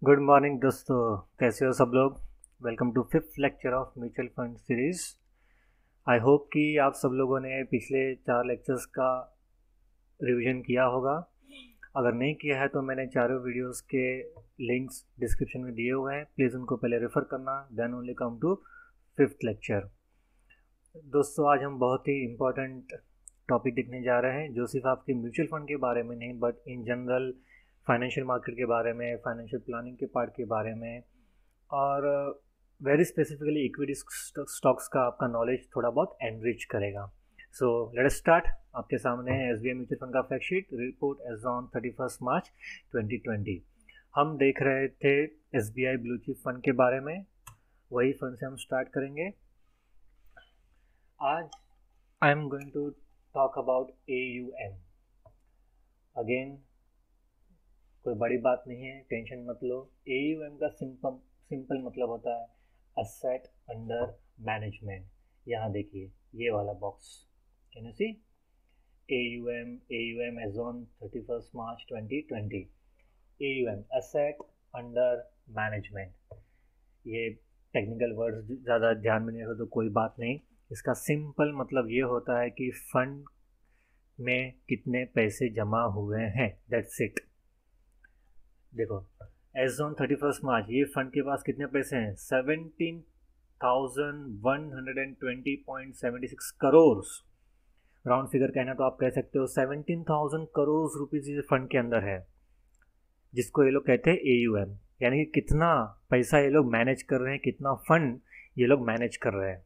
Good morning दोस्तों, कैसे हो सब लोग। Welcome to fifth lecture of mutual fund series. I hope कि आप सब लोगों ने पिछले 4 लेक्चर्स का रिवीजन किया होगा। अगर नहीं किया है तो मैंने चारों वीडियोस के लिंक्स डिस्क्रिप्शन में दिए हुए हैं, प्लीज़ उनको पहले रेफ़र करना, then only come to fifth lecture. दोस्तों, आज हम बहुत ही इम्पोर्टेंट टॉपिक देखने जा रहे हैं, जो सिर्फ आपके म्यूचुअल फंड के बारे में नहीं but in general financial market के बारे में, फाइनेंशियल प्लानिंग के पार्ट के बारे में, और वेरी स्पेसिफिकली इक्विटी स्टॉक्स का आपका नॉलेज थोड़ा बहुत एनरिच करेगा। So let us start. आपके सामने है एसबीआई म्यूचुअल फंड का fact sheet report as on 31 March 2020। हम देख रहे थे एसबीआई ब्लू चिप फंड के बारे में, वही फंड से हम स्टार्ट करेंगे। आज I am going to talk about AUM। Again कोई बड़ी बात नहीं है, टेंशन मत लो। AUM का सिंपल मतलब होता है असेट अंडर मैनेजमेंट। यहाँ देखिए ये वाला box, can you see AUM as on 31 March 2020। AUM asset under management. ये टेक्निकल वर्ड्स ज़्यादा ध्यान में नहीं रखो तो कोई बात नहीं। इसका सिंपल मतलब ये होता है कि फंड में कितने पैसे जमा हुए हैं, दैट्स इट। देखो एज ऑन 31 मार्च ये फंड के पास कितने पैसे हैं, 17,120.76 करोड़। राउंड फिगर कहना तो आप कह सकते हो 17,000 करोड़ रुपीज इस फंड के अंदर है, जिसको ये लोग कहते हैं AUM। यानी कि कितना पैसा ये लोग मैनेज कर रहे हैं, कितना फंड ये लोग मैनेज कर रहे हैं।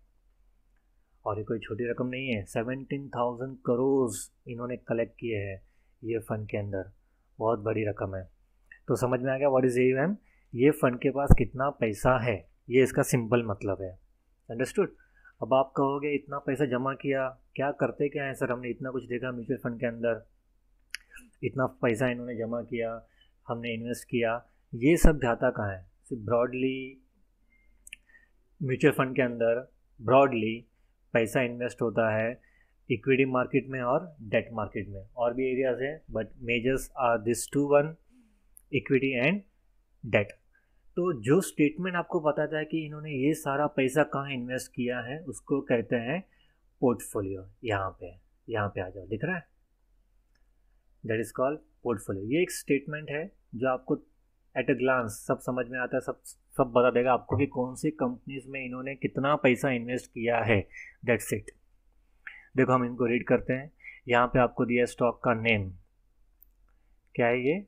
और ये कोई छोटी रकम नहीं है, 17,000 करोड़ इन्होंने कलेक्ट किए हैं ये फंड के अंदर, बहुत बड़ी रकम है। तो समझ में आ गया व्हाट इज AUM। ये फंड के पास कितना पैसा है, ये इसका सिंपल मतलब है। अंडरस्टूड। अब आप कहोगे इतना पैसा जमा किया, क्या करते क्या है सर, हमने इतना कुछ देखा म्यूचुअल फंड के अंदर, इतना पैसा इन्होंने जमा किया, हमने इन्वेस्ट किया, ये सब जाता कहाँ है। सिर्फ ब्रॉडली म्यूचुअल फंड के अंदर ब्रॉडली पैसा इन्वेस्ट होता है इक्विटी मार्केट में और डेट मार्केट में, और भी एरियाज हैं but majors are this two one, equity and debt. तो जो स्टेटमेंट आपको बताता है कि इन्होंने ये सारा पैसा कहाँ इन्वेस्ट किया है, उसको कहते हैं पोर्टफोलियो। यहाँ पे आ जाओ, दिख रहा है, दैट इज कॉल्ड पोर्टफोलियो। ये एक स्टेटमेंट है जो आपको एट अ ग्लांस सब समझ में आता है, सब बता देगा आपको कि कौन सी कंपनीज में इन्होंने कितना पैसा इन्वेस्ट किया है, दैट्स इट। देखो हम इनको रीड करते हैं। यहाँ पे आपको दिया स्टॉक का नेम, क्या है ये,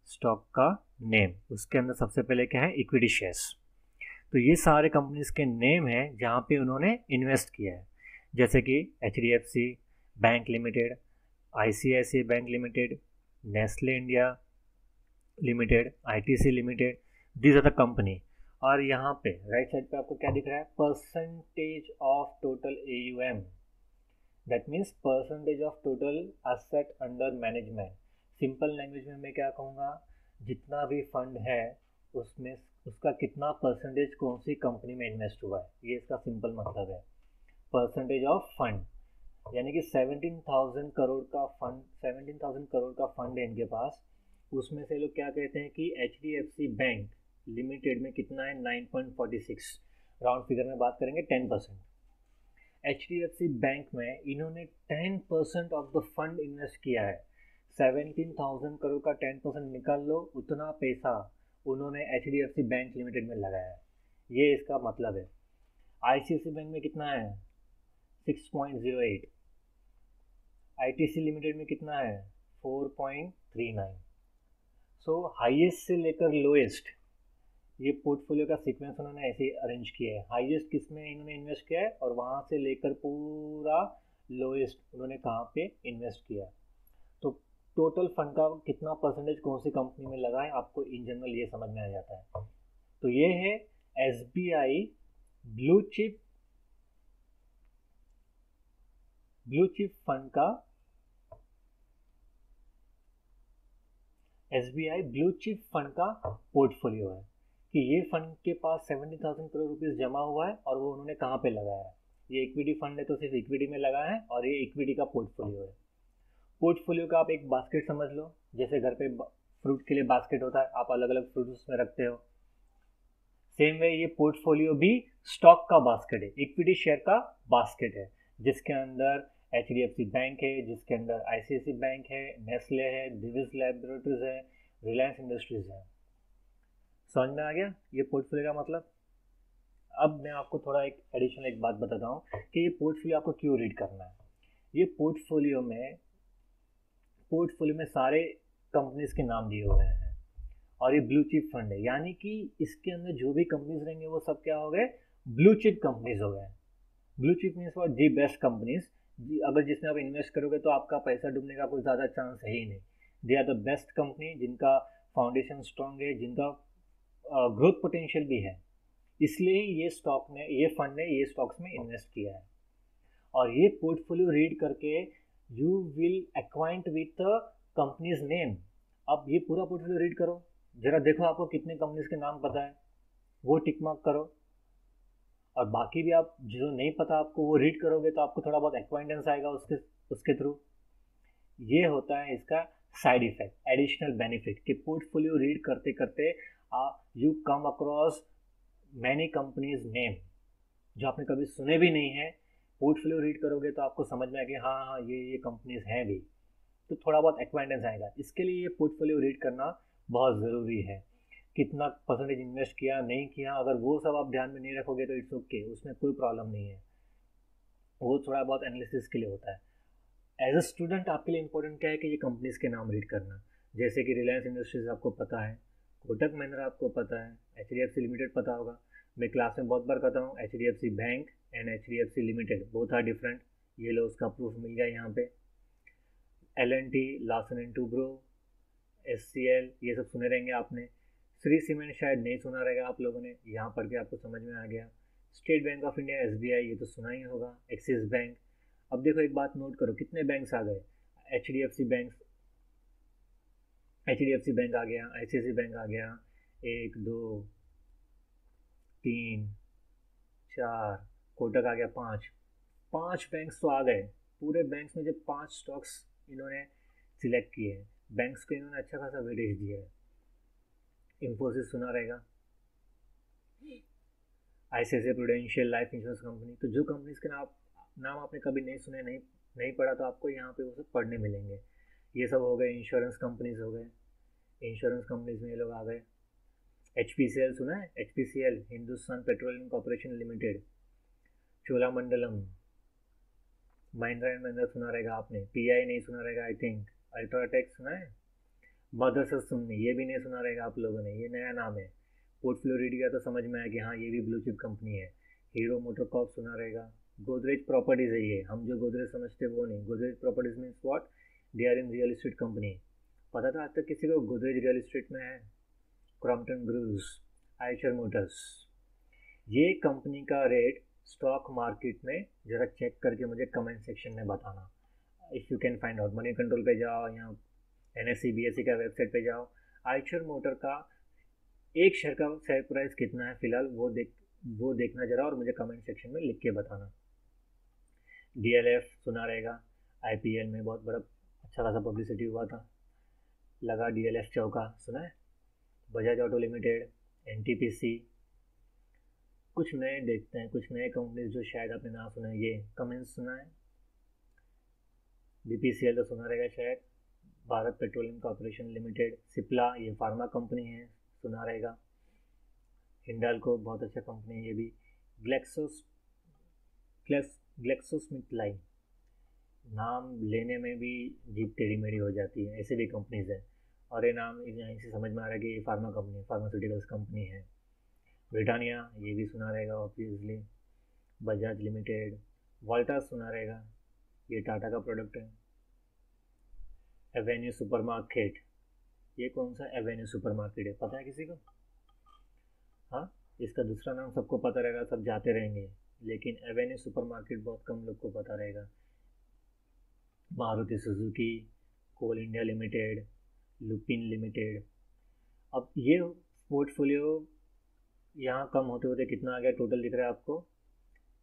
स्टॉक का नेम। उसके अंदर सबसे पहले क्या है, इक्विटी शेयर्स। तो ये सारे कंपनीज के नेम हैं जहाँ पे उन्होंने इन्वेस्ट किया है, जैसे कि HDFC bank limited, ICICI bank limited, Nestle India limited, ITC limited, these are the company. और यहाँ पे राइट साइड पे आपको क्या दिख रहा है, percentage of total AUM, that means percentage of total asset under management. Simple language में मैं क्या कहूँगा, जितना भी फंड है उसमें उसका कितना परसेंटेज कौन सी कंपनी में इन्वेस्ट हुआ है, ये इसका सिंपल मतलब है। परसेंटेज ऑफ फंड, यानी कि 17,000 करोड़ का फंड है इनके पास। उसमें से लोग क्या कहते हैं कि HDFC बैंक लिमिटेड में कितना है, 9.46, राउंड फिगर में बात करेंगे 10%। HDFC बैंक में इन्होंने 10% ऑफ द फंड इन्वेस्ट किया है। 17,000 करोड़ का 10% निकाल लो, उतना पैसा उन्होंने HDFC बैंक लिमिटेड में लगाया है, ये इसका मतलब है। ICICI बैंक में कितना है, 6.08, ITC लिमिटेड में कितना है, 4.39। सो हाईएस्ट से लेकर लोएस्ट, ये पोर्टफोलियो का सीक्वेंस उन्होंने ऐसे ही अरेंज किया है। हाईएस्ट किस में इन्होंने इन्वेस्ट किया है और वहाँ से लेकर पूरा लोएस्ट उन्होंने कहाँ पे इन्वेस्ट किया है। तो टोटल फंड का कितना परसेंटेज कौन सी कंपनी में लगा है, आपको इन जनरल ये समझ में आ जाता है। तो ये है SBI ब्लू चिप फंड का, SBI ब्लू चिप फंड का पोर्टफोलियो है कि ये फंड के पास 70,000 करोड़ रुपीस जमा हुआ है और वो उन्होंने कहाँ पे लगाया है। ये इक्विटी फंड है तो सिर्फ इक्विटी में लगा है, और ये इक्विटी का पोर्टफोलियो है। पोर्टफोलियो का आप एक बास्केट समझ लो, जैसे घर पे फ्रूट के लिए बास्केट होता है, आप अलग अलग फ्रूट उसमें रखते हो। सेम वे ये पोर्टफोलियो भी स्टॉक का बास्केट है, इक्विटी शेयर का बास्केट है, जिसके अंदर HDFC बैंक है, जिसके अंदर ICICI बैंक है, नेस्ले है, दिविज लैबोरेटरीज है, रिलायंस इंडस्ट्रीज है। समझ में आ गया ये पोर्टफोलियो का मतलब। अब मैं आपको थोड़ा एक एडिशनल एक बात बताता हूँ कि ये पोर्टफोलियो आपको क्यों रीड करना है। ये पोर्टफोलियो में सारे कंपनीज के नाम दिए हुए हैं और ये ब्लू चिप फंड है, यानी कि इसके अंदर जो भी कंपनीज रहेंगे वो सब क्या हो गए, ब्लू चिप कंपनीज हो गए। Blue chip means for the best companies, अगर जिसमें आप इन्वेस्ट करोगे तो आपका पैसा डूबने का कोई ज़्यादा चांस है ही नहीं। They are the best company जिनका फाउंडेशन स्ट्रांग है, जिनका ग्रोथ पोटेंशियल भी है, इसलिए ये फंड ने ये स्टॉक्स में इन्वेस्ट किया है। और ये पोर्टफोलियो रीड करके you will acquaint with the companies name. अब ये पूरा पोर्टफोलियो रीड करो, जरा देखो आपको कितने कंपनीज के नाम पता है, वो टिक मार्क करो। और बाकी भी आप जो नहीं पता आपको वो रीड करोगे तो आपको थोड़ा बहुत एक्वाइंटेंस आएगा उसके थ्रू। ये होता है इसका साइड इफेक्ट, एडिशनल बेनिफिट, कि पोर्टफोलियो रीड करते करते you come across many companies name जो आपने कभी सुने भी नहीं है। पोर्टफोलियो रीड करोगे तो आपको समझ में आएगा हाँ हाँ ये कंपनीज हैं भी, तो थोड़ा बहुत एक्वाइंटेंस आएगा। इसके लिए ये पोर्टफोलियो रीड करना बहुत ज़रूरी है। कितना परसेंटेज इन्वेस्ट किया नहीं किया, अगर वो सब आप ध्यान में नहीं रखोगे तो इट्स ओके, उसमें कोई प्रॉब्लम नहीं है, वो थोड़ा बहुत एनालिसिस के लिए होता है। एज अ स्टूडेंट आपके लिए इंपॉर्टेंट क्या है कि ये कंपनीज के नाम रीड करना, जैसे कि रिलायंस इंडस्ट्रीज आपको पता है, कोटक महिंद्रा आपको पता है, HDFC लिमिटेड पता होगा। मैं क्लास में बहुत बार कहता हूँ HDFC bank and HDFC limited both are different, ये लो उसका प्रूफ मिल गया यहाँ पे। L&T, Larsen and Toubro, SCL, ये सब सुने रहेंगे आपने। श्री सीमेंट शायद नहीं सुना रहेगा आप लोगों ने, यहाँ पढ़ के आपको समझ में आ गया। State bank of India SBI, ये तो सुना ही होगा। Axis bank. अब देखो एक बात नोट करो, कितने बैंक्स आ गए, HDFC बैंक आ गया, ICICI बैंक आ गया, 1 2 3 4, कोटक आ गया 5 बैंक्स तो आ गए। पूरे बैंक्स में जब 5 स्टॉक्स इन्होंने सिलेक्ट किए हैं, बैंक्स को इन्होंने अच्छा खासा वेटेज दिया है। इंफोसिस सुना रहेगा, ICICI prudential life insurance company. तो जो कंपनीज के नाम आपने कभी नहीं सुने, नहीं पढ़ा, तो आपको यहाँ पे वो सब पढ़ने मिलेंगे। ये सब हो गए इंश्योरेंस कंपनीज हो गए। इंश्योरेंस कंपनीज में ये लोग आ गए। HPCL सुना है, HPCL Hindustan petroleum corporation limited, Cholamandalam, Mahindra and Mahindra सुना रहेगा आपने, PI नहीं सुना रहेगा आई थिंक, अल्ट्राटेक सुना है, मदरसा सुननी, ये भी नहीं सुना रहेगा आप लोगों ने, ये नया नाम है। पोर्टफोलियो रीड किया तो समझ में आया कि हाँ ये भी ब्लू चिप कंपनी है। हीरो मोटरकॉर्प सुना रहेगा। गोदरेज प्रॉपर्टीज है ये, हम जो गोदरेज समझते वो नहीं। Godrej properties means what, they are in real estate company. पता था आज तक किसी को गोदरेज रियल एस्टेट में है? Crompton Greaves, Eicher Motors. ये कंपनी का रेट स्टॉक मार्केट में ज़रा चेक करके मुझे कमेंट सेक्शन में बताना। If you can find out, Moneycontrol पे जाओ या NSE BSE का वेबसाइट पे जाओ, आइचर मोटर का एक शेयर का शेयर प्राइस कितना है फिलहाल वो देखना जरा और मुझे कमेंट सेक्शन में लिख के बताना। DLF सुना रहेगा, IPL में बहुत बड़ा अच्छा खासा पब्लिसिटी हुआ था, लगा DLF चौका, सुना है। Bajaj auto limited, NTPC। कुछ नए देखते हैं, कुछ नए कंपनीज जो शायद आपने ना सुना है। ये कमेंट्स सुना है, BPCL तो सुना रहेगा शायद, Bharat petroleum corporation limited. Cipla, ये फार्मा कंपनी है, सुना रहेगा। हिंडाल्को बहुत अच्छा कंपनी है ये भी। ग्लेक्सोस्मिथक्लाइन, नाम लेने में भी जीभ टेढ़ी मेढ़ी हो जाती है, ऐसे भी कंपनीज हैं। और ये नाम यहीं से समझ में आ रहा है कि ये फार्मा कंपनी, फार्मास्यूटिकल्स कंपनी है। ब्रिटानिया, ये भी सुना रहेगा ऑब्वियसली। बजाज लिमिटेड, वोल्टास सुना रहेगा, ये टाटा का प्रोडक्ट है। एवेन्यू सुपरमार्केट, ये कौन सा एवेन्यू सुपरमार्केट है, पता है किसी को? हाँ, इसका दूसरा नाम सबको पता रहेगा, सब जाते रहेंगे, लेकिन एवेन्यू सुपरमार्केट बहुत कम लोग को पता रहेगा। मारुति सुजुकी, कोल इंडिया लिमिटेड, लुपिन लिमिटेड। अब ये पोर्टफोलियो यहाँ कम होते होते कितना आ गया, टोटल दिख रहा है आपको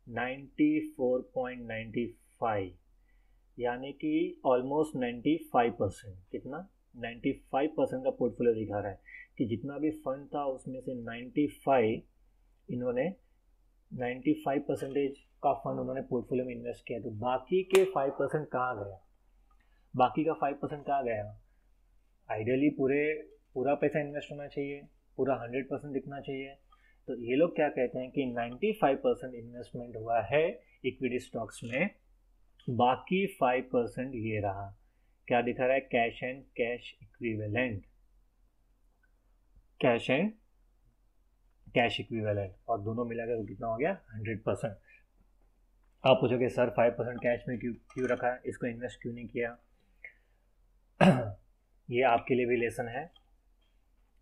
94.95, यानी कि ऑलमोस्ट 95%। कितना? 95% का पोर्टफोलियो दिखा रहा है कि जितना भी फंड था उसमें से 95 का फंड उन्होंने पोर्टफोलियो में इन्वेस्ट किया। तो बाकी के 5% कहाँ गया? बाकी का 5% कहाँ गया? आइडियली पूरा पैसा इन्वेस्ट होना चाहिए, पूरा 100% दिखना चाहिए। तो ये लोग क्या कहते हैं कि 95% इन्वेस्टमेंट हुआ है इक्विटी स्टॉक्स में, बाकी 5% ये रहा। क्या दिखा रहा है? Cash and cash equivalent, cash and cash equivalent, और दोनों मिलाकर कितना हो गया? 100%। आप पूछोगे सर 5% कैश में क्यों रखा है, इसको इन्वेस्ट क्यों नहीं किया? ये आपके लिए भी लेसन है।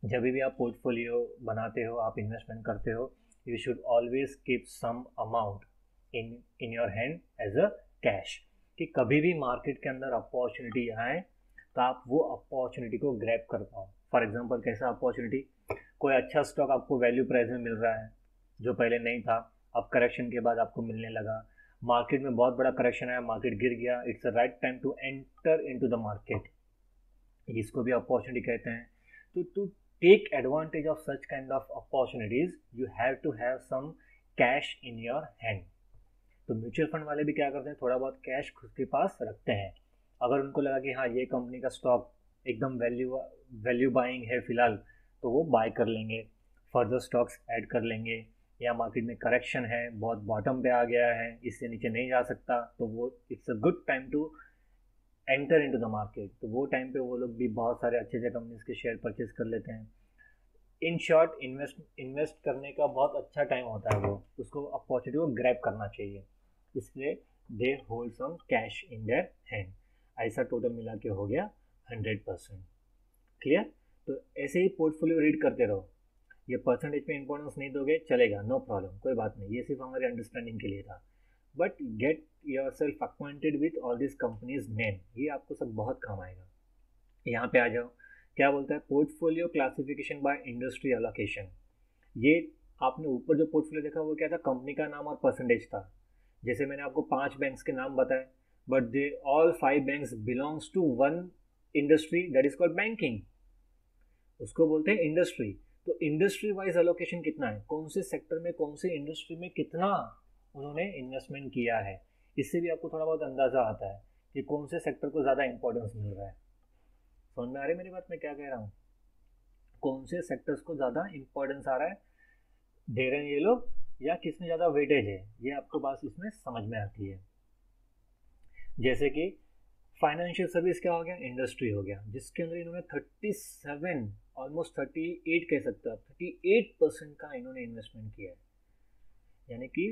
जब भी आप पोर्टफोलियो बनाते हो, आप इन्वेस्टमेंट करते हो, you should always keep some amount in your hand as a cash, कि कभी भी मार्केट के अंदर अपॉर्चुनिटी आए तो आप वो अपॉर्चुनिटी को ग्रैब कर पाओ। फॉर एग्जांपल कैसा अपॉर्चुनिटी? कोई अच्छा स्टॉक आपको वैल्यू प्राइस में मिल रहा है जो पहले नहीं था, अब करेक्शन के बाद आपको मिलने लगा। मार्केट में बहुत बड़ा करेक्शन आया, मार्केट गिर गया, it's a right time to enter into the market, इसको भी अपॉर्चुनिटी कहते हैं। तो to take advantage of such kind of opportunities you have to have some cash in your hand. तो म्यूचुअल फंड वाले भी क्या करते हैं? थोड़ा बहुत कैश खुद के पास रखते हैं। अगर उनको लगा कि हाँ ये कंपनी का स्टॉक एकदम वैल्यू बाइंग है फिलहाल, तो वो बाय कर लेंगे, फर्दर स्टॉक्स ऐड कर लेंगे। या मार्केट में करेक्शन है, बहुत बॉटम पे आ गया है, इससे नीचे नहीं जा सकता, तो वो it's a good time to enter into the market. तो वो टाइम पे वो लोग भी बहुत सारे अच्छे अच्छे कंपनीज के शेयर परचेज कर लेते हैं। इन शॉर्ट इन्वेस्ट करने का बहुत अच्छा टाइम होता है, वो उसको अपॉर्चुनिटी को ग्रैब करना चाहिए, इसलिए they hold some cash in their hand. ऐसा टोटल मिला के हो गया 100%। क्लियर? तो ऐसे ही पोर्टफोलियो रीड करते रहो। ये परसेंटेज पे इंपॉर्टेंस नहीं दोगे चलेगा, नो प्रॉब्लम, कोई बात नहीं, ये सिर्फ हमारी अंडरस्टैंडिंग के लिए था। But get yourself acquainted with all this companies name, ये आपको सब बहुत काम आएगा। यहाँ पे आ जाओ, क्या बोलता है? Portfolio classification by industry allocation. ये आपने ऊपर जो पोर्टफोलियो देखा वो क्या था? कंपनी का नाम और परसेंटेज था। जैसे मैंने आपको 5 बैंक्स के नाम बताए, but they all 5 banks belongs to one industry that is called banking, उसको बोलते हैं इंडस्ट्री। तो इंडस्ट्री वाइज अलोकेशन कितना है, कौन से सेक्टर में, कौन से इंडस्ट्री में कितना उन्होंने इन्वेस्टमेंट किया है, इससे भी आपको थोड़ा बहुत अंदाजा आता है कि कौन से सेक्टर को ज़्यादा इंपॉर्टेंस मिल रहा है। समझ में आ रही है मेरी बात, मैं क्या कह रहा हूँ? कौन से सेक्टर्स को ज़्यादा इंपॉर्टेंस आ रहा है, दे रहे हैं ये लोग, या किसमें ज़्यादा वेटेज है, ये आपको बात इसमें समझ में आती है। जैसे कि फाइनेंशियल सर्विस क्या हो गया? इंडस्ट्री हो गया, जिसके अंदर इन्होंने 37 ऑलमोस्ट 38 कह सकते हो आप, 38% का इन्होंने इन्वेस्टमेंट किया है। यानी कि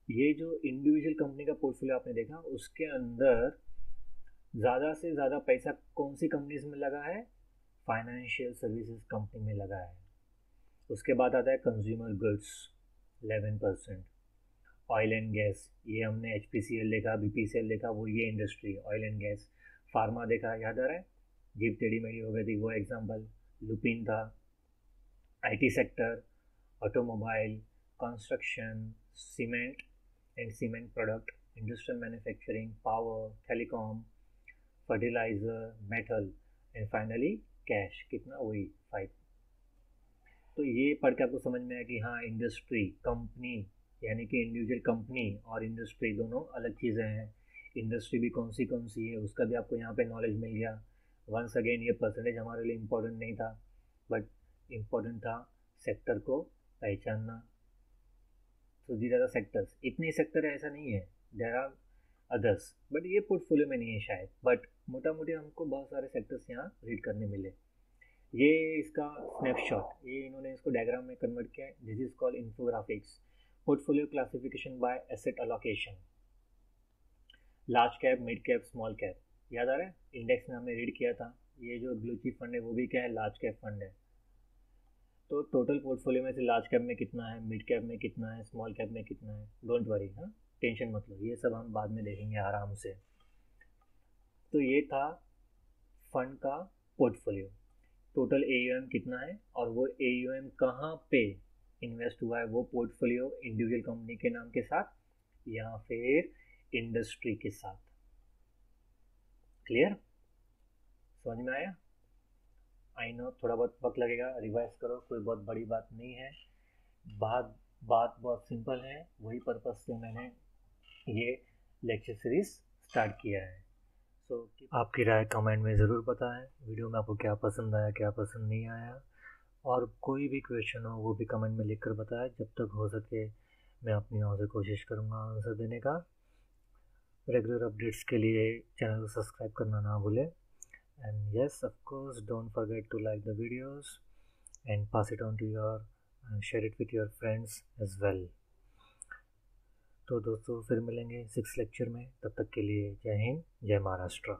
ये जो इंडिविजुअल कंपनी का पोर्टफोलियो आपने देखा, उसके अंदर ज़्यादा से ज़्यादा पैसा कौन सी कंपनीज में लगा है? फाइनेंशियल सर्विसेज कंपनी में लगा है। उसके बाद आता है consumer goods 11%, oil and gas, ये हमने HPCL देखा, BPCL देखा, वो ये industry oil and gas. Pharma देखा, याद आ रहा है? जीप टेढ़ी मेढ़ी हो गई थी वो एग्जाम्पल, लुपिन था। IT sector, automobile, construction, cement and cement product, industrial manufacturing, power, telecom, fertilizer, metal, and finally cash. कितना? वही 5। तो ये पढ़ के आपको समझ में आया कि हाँ इंडस्ट्री, कंपनी, यानी कि इंडिविजुअल कंपनी और इंडस्ट्री दोनों अलग चीज़ें हैं। इंडस्ट्री भी कौन सी है उसका भी आपको यहाँ पे नॉलेज मिल गया। वंस अगेन ये परसेंटेज हमारे लिए इम्पोर्टेंट नहीं था, बट इम्पोर्टेंट था सेक्टर को पहचानना। तो दीज आर द सेक्टर्स, इतने सेक्टर है ऐसा नहीं है, देयर आर अदर्स, बट ये पोर्टफोलियो में नहीं है शायद, बट मोटा मोटी हमको बहुत सारे सेक्टर्स यहाँ रीड करने मिले। ये इसका स्नैपशॉट, ये इन्होंने इसको डायग्राम में कन्वर्ट किया है, this is called infographics. Portfolio classification bye asset allocation, large cap, mid cap, small cap, याद आ रहा है? इंडेक्स में हमने रीड किया था। ये जो ब्लू चिप फंड है वो भी क्या है? लार्ज कैप फंड है। तो टोटल पोर्टफोलियो में से लार्ज कैप में कितना है, मिड कैप में कितना है, स्मॉल कैप में कितना है, डोंट वरी, हाँ टेंशन मत लो, ये सब हम बाद में देखेंगे आराम से। तो ये था फंड का पोर्टफोलियो, टोटल AUM कितना है, और वो AUM कहाँ पे इन्वेस्ट हुआ है, वो पोर्टफोलियो इंडिविजुअल कंपनी के नाम के साथ या फिर इंडस्ट्री के साथ। क्लियर? समझ में आया? आई नो थोड़ा बहुत वक्त लगेगा, रिवाइज करो, कोई बहुत बड़ी बात नहीं है। बात बात बहुत सिंपल है, वही पर्पज़ से मैंने ये लेक्चर सीरीज स्टार्ट किया है। सो आपकी राय कमेंट में ज़रूर बताएं, वीडियो में आपको क्या पसंद आया क्या पसंद नहीं आया, और कोई भी क्वेश्चन हो वो भी कमेंट में लिख कर बताएं। जब तक हो सके मैं अपनी ओर से कोशिश करूँगा आंसर देने का। रेगुलर अपडेट्स के लिए चैनल को सब्सक्राइब करना ना भूलें। And yes, of course, don't forget to like the videos and pass it on to your, share it with your friends as well. तो दोस्तों फिर मिलेंगे 6 लेक्चर में, तब तक के लिए जय हिंद, जय महाराष्ट्र।